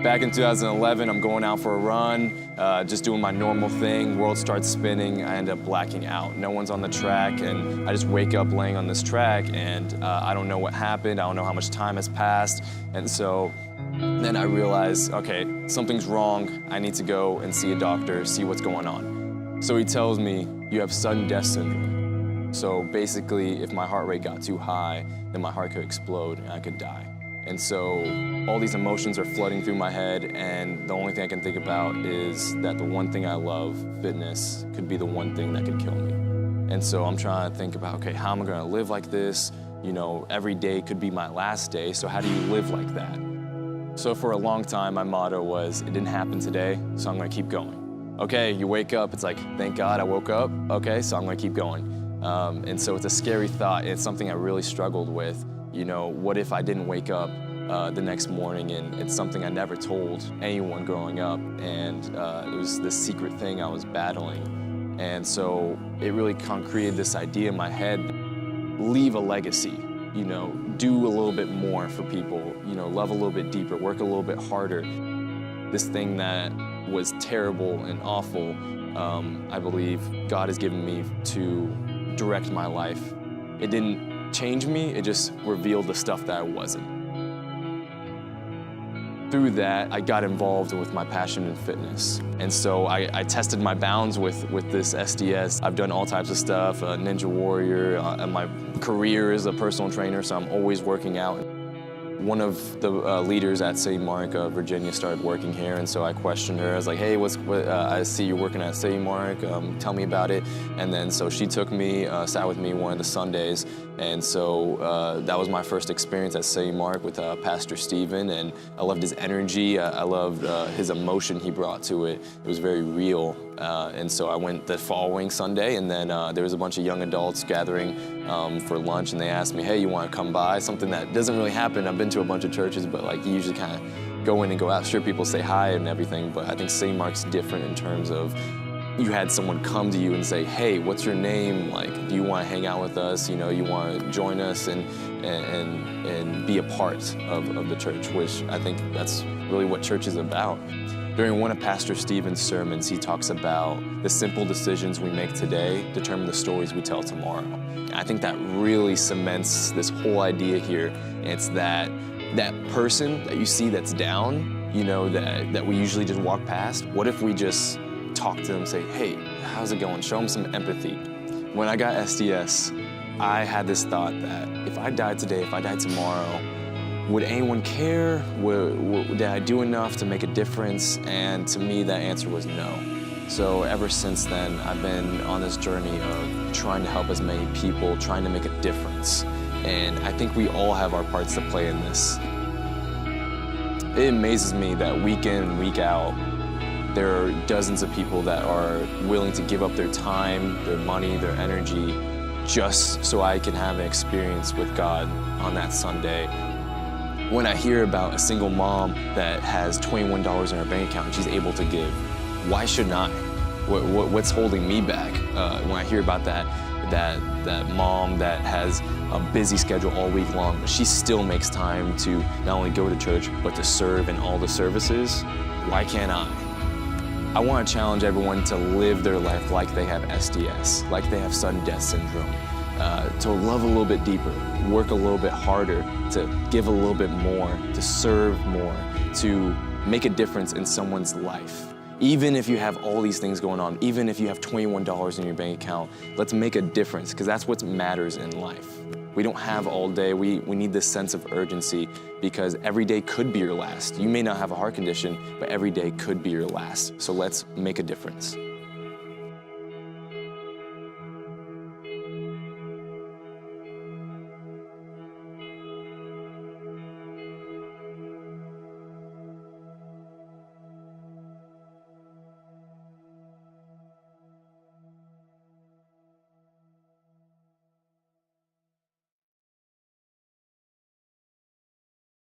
Back in 2011, I'm going out for a run, just doing my normal thing. World starts spinning, I end up blacking out. No one's on the track, and I just wake up laying on this track, and I don't know what happened. I don't know how much time has passed. And so then I realize, okay, something's wrong. I need to go and see a doctor, see what's going on. So he tells me, you have sudden death syndrome. So basically, if my heart rate got too high, then my heart could explode and I could die. And so all these emotions are flooding through my head, and the only thing I can think about is that the one thing I love, fitness, could be the one thing that could kill me. And so I'm trying to think about, okay, how am I gonna live like this? You know, every day could be my last day, so how do you live like that? So for a long time, my motto was, it didn't happen today, so I'm gonna keep going. Okay, you wake up, it's like, thank God I woke up, okay, so I'm gonna keep going. And so it's a scary thought. It's something I really struggled with. You know, what if I didn't wake up the next morning? And it's something I never told anyone growing up. And it was this secret thing I was battling. And so it really concreted this idea in my head, leave a legacy, you know, do a little bit more for people, you know, love a little bit deeper, work a little bit harder. This thing that was terrible and awful, I believe God has given me to direct my life. It didn't change me, it just revealed the stuff that I wasn't. Through that, I got involved with my passion in fitness. And so I tested my bounds with this SDS. I've done all types of stuff, Ninja Warrior, my career is a personal trainer, so I'm always working out. One of the leaders at CityMark, Virginia, started working here, and so I questioned her. I was like, hey, I see you're working at CityMark, tell me about it. And then so she took me, sat with me one of the Sundays, and so that was my first experience at CityMark with Pastor Stephen, and I loved his energy, I loved his emotion he brought to it. It was very real. And so I went the following Sunday, and then there was a bunch of young adults gathering for lunch, and they asked me, hey, you want to come by? Something that doesn't really happen. I've been to a bunch of churches, but like you usually kind of go in and go out. Sure, people say hi and everything, but I think CityMark's different in terms of you had someone come to you and say, hey, what's your name? Like, do you want to hang out with us? You know, you want to join us and be a part of the church, which I think that's really what church is about. During one of Pastor Stephen's sermons, he talks about the simple decisions we make today determine the stories we tell tomorrow. I think that really cements this whole idea here. It's that person that you see that's down, you know, that we usually just walk past. What if we just talk to them, say, hey, how's it going? Show them some empathy. When I got SDS, I had this thought that if I died today, if I died tomorrow, would anyone care? Did I do enough to make a difference? And to me, that answer was no. So ever since then, I've been on this journey of trying to help as many people, trying to make a difference. And I think we all have our parts to play in this. It amazes me that week in and week out, there are dozens of people that are willing to give up their time, their money, their energy, just so I can have an experience with God on that Sunday. When I hear about a single mom that has $21 in her bank account and she's able to give, why shouldn't I? What's holding me back? When I hear about that mom that has a busy schedule all week long, but she still makes time to not only go to church, but to serve in all the services, why can't I? I want to challenge everyone to live their life like they have SDS, like they have sudden death syndrome. To love a little bit deeper, work a little bit harder, to give a little bit more, to serve more, to make a difference in someone's life. Even if you have all these things going on, even if you have $21 in your bank account, let's make a difference, because that's what matters in life. We don't have all day. We need this sense of urgency, because every day could be your last. You may not have a heart condition, but every day could be your last. So let's make a difference.